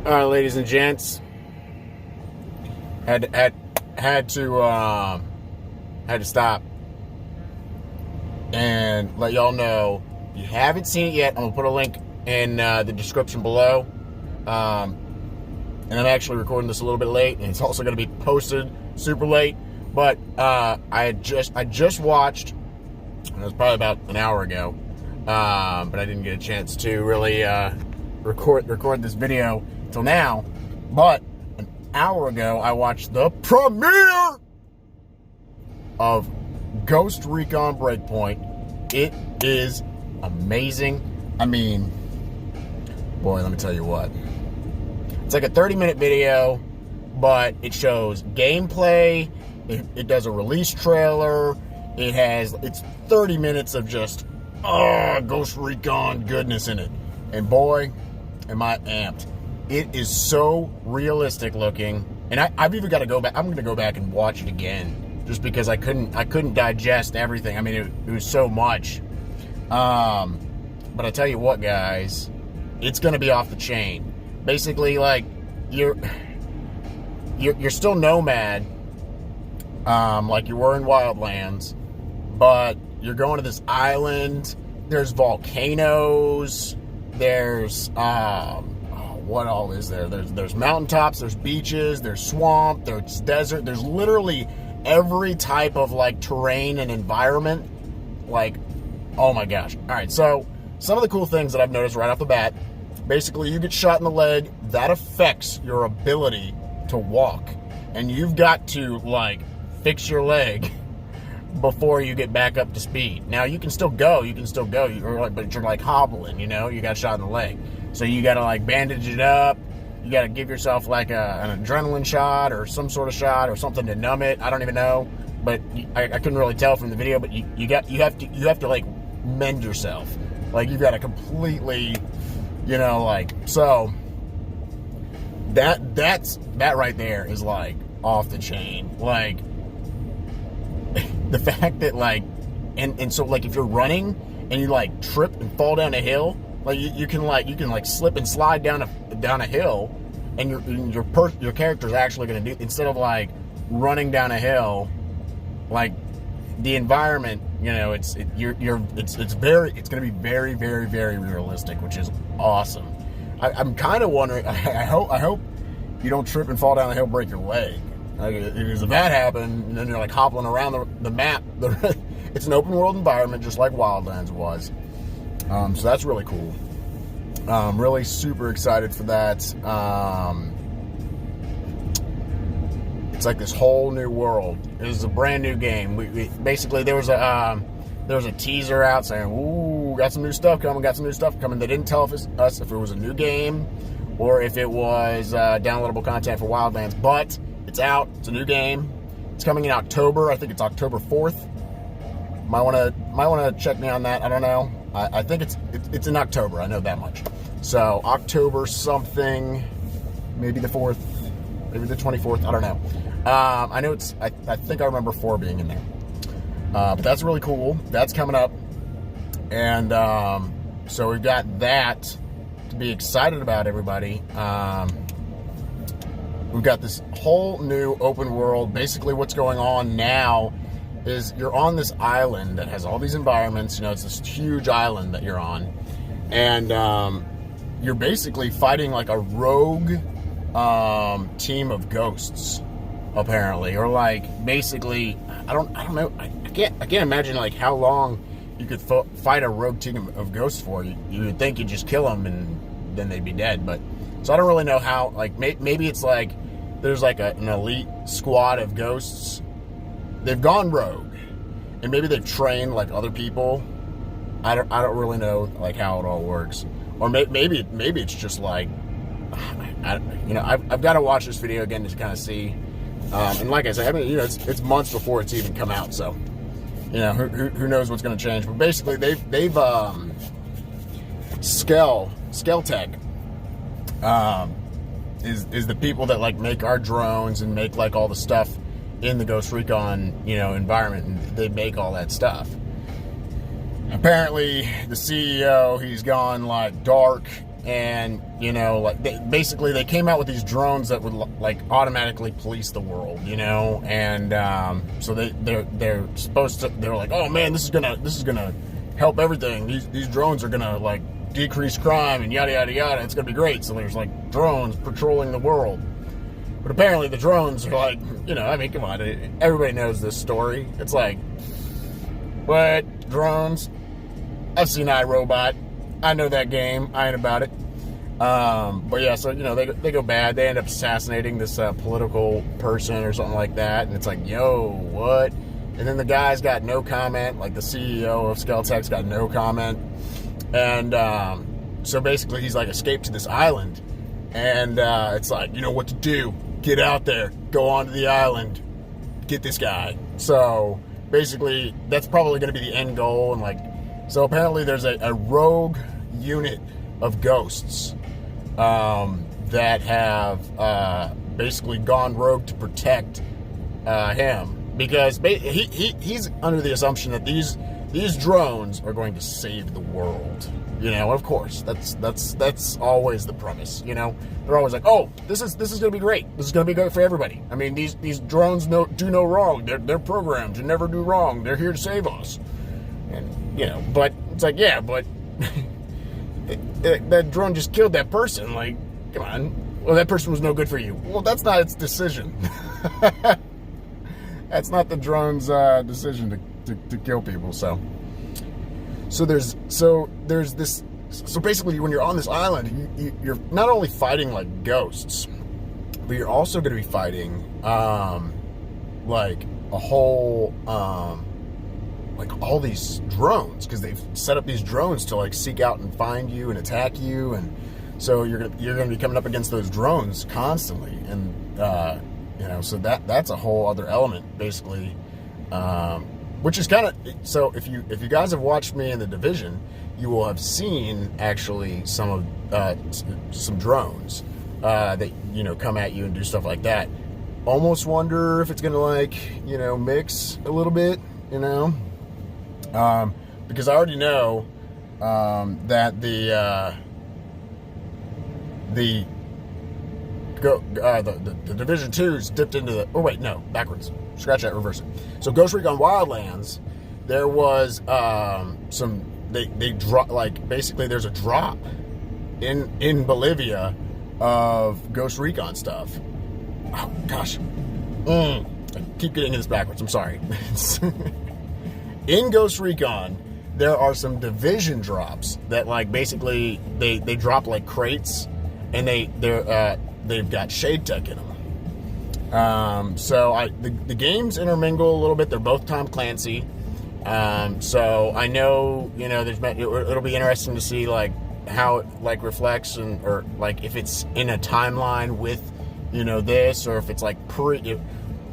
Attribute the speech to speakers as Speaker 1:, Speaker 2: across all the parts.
Speaker 1: All right, ladies and gents, had to stop and let y'all know if you haven't seen it yet. I'm gonna put a link in the description below. And I'm actually recording this a little bit late, and it's also gonna be posted super late. But I just watched. It was probably about an hour ago, but I didn't get a chance to really record this video till now. But an hour ago, I watched the premiere of Ghost Recon Breakpoint. It is amazing. I mean, boy, let me tell you what. It's like a 30-minute video, but it shows gameplay. It does a release trailer. It's 30 minutes of just Ghost Recon goodness in it. And boy, am I amped. It is so realistic looking. And I've even got to go back. I'm going to go back and watch it again just because I couldn't digest everything. I mean, it was so much. But I tell you what, guys, it's going to be off the chain. Basically, like, you're still Nomad, like you were in Wildlands, but you're going to this island. There's volcanoes. There's what all is there? There's mountaintops. There's beaches. There's swamp. There's desert. There's literally every type of like terrain and environment. Like, oh my gosh! All right, so some of the cool things that I've noticed right off the bat. Basically, you get shot in the leg. That affects your ability to walk, and you've got to like fix your leg before you get back up to speed. Now you can still go, but you're like hobbling, you know, you got shot in the leg. So you got to like bandage it up. You got to give yourself like an adrenaline shot or some sort of shot or something to numb it. I don't even know, but I couldn't really tell from the video, but you have to like mend yourself. Like you've got to completely, you know, like, so that right there is like off the chain. Like the fact that like, and so like if you're running and you like trip and fall down a hill, like you can slip and slide down a hill, and your character's actually going to do, instead of like running down a hill, like the environment, you know, it's going to be very, very, very realistic, which is awesome. I'm kind of wondering. I hope you don't trip and fall down the hill, break your leg. Because if that happened, and then you're like hoppling around the map. It's an open world environment, just like Wildlands was. So that's really cool. Really super excited for that. It's like this whole new world. It is a brand new game. We basically there was a teaser out saying, "Ooh, got some new stuff coming. They didn't tell us if it was a new game or if it was downloadable content for Wildlands, but it's out. It's a new game. It's coming in October. I think it's October 4th. Might want to check me on that. I don't know. I think it's in October. I know that much. So October something, maybe the 4th, maybe the 24th. I don't know. I know it's. I think I remember 4 being in there. But that's really cool. That's coming up, and so we've got that to be excited about, everybody. We've got this whole new open world. Basically, what's going on now is you're on this island that has all these environments. You know, it's this huge island that you're on, and you're basically fighting like a rogue team of ghosts, apparently, or like basically, I don't know. I can't imagine like how long you could fight a rogue team of ghosts for. You would think you'd just kill them and then they'd be dead, but so I don't really know how. Like maybe it's like there's like an elite squad of ghosts. They've gone rogue, and maybe they've trained like other people. I don't really know like how it all works, or maybe it's just like I've got to watch this video again to kind of see. And like I said, I mean, you know, it's months before it's even come out, so you know who knows what's going to change. But basically, they've Skeltech is the people that like make our drones and make like all the stuff in the Ghost Recon, you know, environment, and they make all that stuff. Apparently, the CEO, he's gone like dark and like they came out with these drones that would like automatically police the world, and so they're supposed to. They're like, oh man, this is gonna help everything. These drones are gonna like decrease crime and yada yada yada. It's gonna be great. So there's like drones patrolling the world, but apparently the drones are like, I mean, come on, everybody knows this story. It's like, what, drones? I've seen iRobot. I know that game. I ain't about it. But yeah, so they go bad. They end up assassinating this political person or something like that, and it's like, yo, what? And then the guy's got no comment. Like the CEO of Skeltex got no comment, and so basically he's like escaped to this island, and it's like, you know what to do? Get out there, go onto the island, get this guy. So basically, that's probably going to be the end goal, and like. So apparently there's a rogue unit of ghosts that have basically gone rogue to protect him, because he's under the assumption that these drones are going to save the world. Of course, that's always the premise. They're always like, oh, this is going to be great. This is going to be good for everybody. I mean, these drones do no wrong. They're programmed to never do wrong. They're here to save us. And but it's like, yeah, but that drone just killed that person. Like, come on. Well, that person was no good for you. Well, that's not its decision. That's not the drone's decision to kill people. So there's this. So basically, when you're on this island, you're not only fighting like ghosts, but you're also going to be fighting like a whole. Like all these drones, because they've set up these drones to like seek out and find you and attack you, and so you're gonna be coming up against those drones constantly, and so that's a whole other element basically, which is kind of, so if you guys have watched me in The Division, you will have seen actually some drones that come at you and do stuff like that. Almost wonder if it's gonna like mix a little bit, because I already know that the Division 2's dipped into the. Oh wait, no, backwards. Scratch that, reverse it. So Ghost Recon Wildlands, there was some. They drop, like, basically there's a drop in Bolivia of Ghost Recon stuff. Oh gosh, I keep getting this backwards. I'm sorry. In Ghost Recon, there are some Division drops that, like, basically they drop like crates, and they've got shade tech in them. So the games intermingle a little bit. They're both Tom Clancy. So I know it'll be interesting to see like how it like reflects, or like if it's in a timeline with this, or if it's like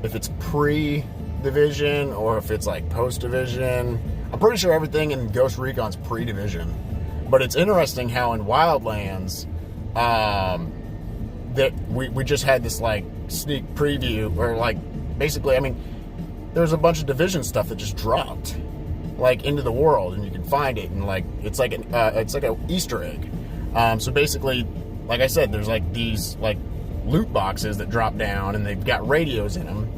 Speaker 1: if it's pre-Division, or if it's like post-Division. I'm pretty sure everything in Ghost Recon's pre-Division. But it's interesting how in Wildlands, that we just had this like sneak preview, or like basically, I mean, there's a bunch of Division stuff that just dropped like into the world, and you can find it, and like it's like a Easter egg. So basically, like I said, there's like these like loot boxes that drop down, and they've got radios in them,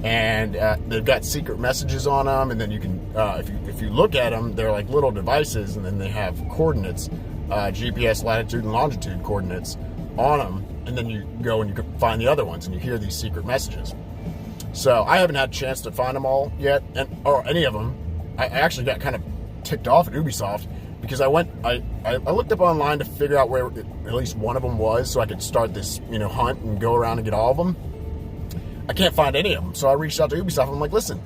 Speaker 1: and they've got secret messages on them, and then you can if you look at them, they're like little devices, and then they have coordinates, GPS latitude and longitude coordinates on them, and then you go and you can find the other ones, and you hear these secret messages. So I haven't had a chance to find them all yet, or any of them. I actually got kind of ticked off at Ubisoft, because I looked up online to figure out where at least one of them was, so I could start this hunt and go around and get all of them. I can't find any of them, so I reached out to Ubisoft. I'm like, listen,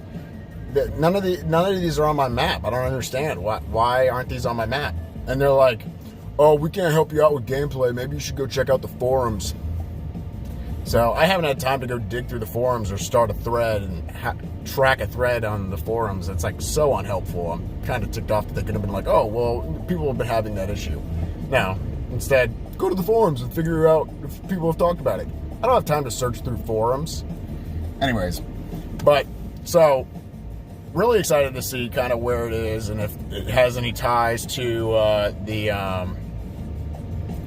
Speaker 1: none of these are on my map. I don't understand why aren't these on my map? And they're like, oh, we can't help you out with gameplay. Maybe you should go check out the forums. So I haven't had time to go dig through the forums or start a thread and track a thread on the forums. It's like so unhelpful. I'm kind of ticked off that they could have been like, oh, well, people have been having that issue. Now, instead, go to the forums and figure out if people have talked about it. I don't have time to search through forums. Anyways, but so really excited to see kind of where it is, and if it has any ties to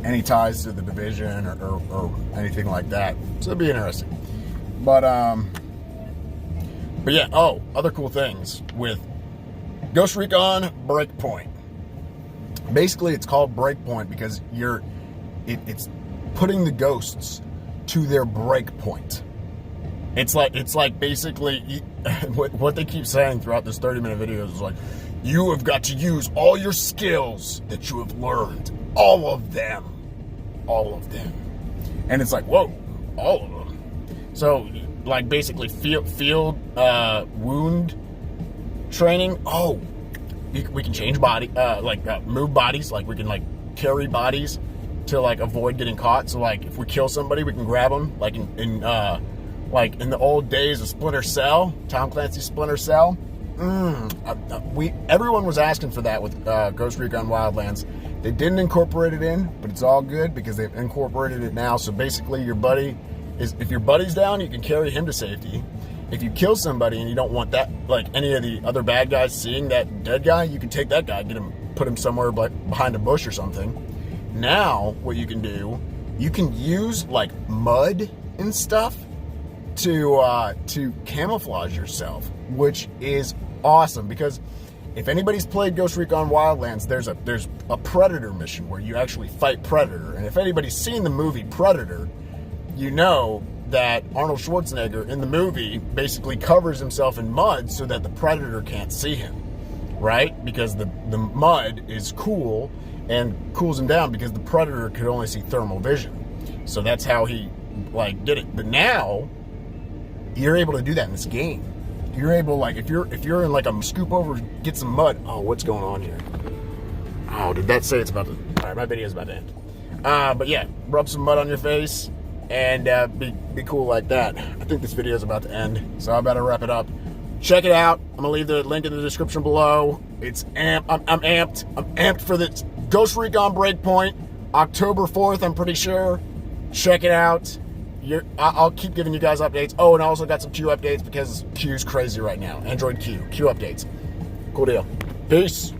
Speaker 1: any ties to the division or anything like that. So it'd be interesting. But yeah. Oh, other cool things with Ghost Recon Breakpoint. Basically, it's called Breakpoint because it's putting the ghosts to their breakpoint. It's like basically what they keep saying throughout this 30-minute video is like, you have got to use all your skills that you have learned, all of them, and it's like, whoa, all of them. So like basically field wound training. Oh, we can change body, move bodies, like we can like carry bodies to like avoid getting caught. So like if we kill somebody, we can grab them, like in the old days of Splinter Cell, Tom Clancy's Splinter Cell. Everyone was asking for that with Ghost Recon Wildlands. They didn't incorporate it in, but it's all good because they've incorporated it now. So basically, if your buddy's down, you can carry him to safety. If you kill somebody and you don't want that, like any of the other bad guys seeing that dead guy, you can take that guy, put him somewhere behind a bush or something. Now, what you can do, you can use like mud and stuff to camouflage yourself, which is awesome because if anybody's played Ghost Recon Wildlands, there's a Predator mission where you actually fight Predator, and if anybody's seen the movie Predator, you know that Arnold Schwarzenegger in the movie basically covers himself in mud so that the Predator can't see him, right? Because the mud is cool and cools him down because the Predator could only see thermal vision. So that's how he like did it. But now you're able to do that in this game. You're able, like, if you're in like a scoop over, get some mud. Oh, what's going on here? Oh, did that say it's about to? All right, my video's about to end. But yeah, rub some mud on your face and be cool like that. I think this video is about to end, so I better wrap it up. Check it out. I'm gonna leave the link in the description below. It's I'm amped. I'm amped for this Ghost Recon Breakpoint, October 4th. I'm pretty sure. Check it out. I'll keep giving you guys updates. Oh, and I also got some Q updates because Q's crazy right now. Android Q updates. Cool deal. Peace.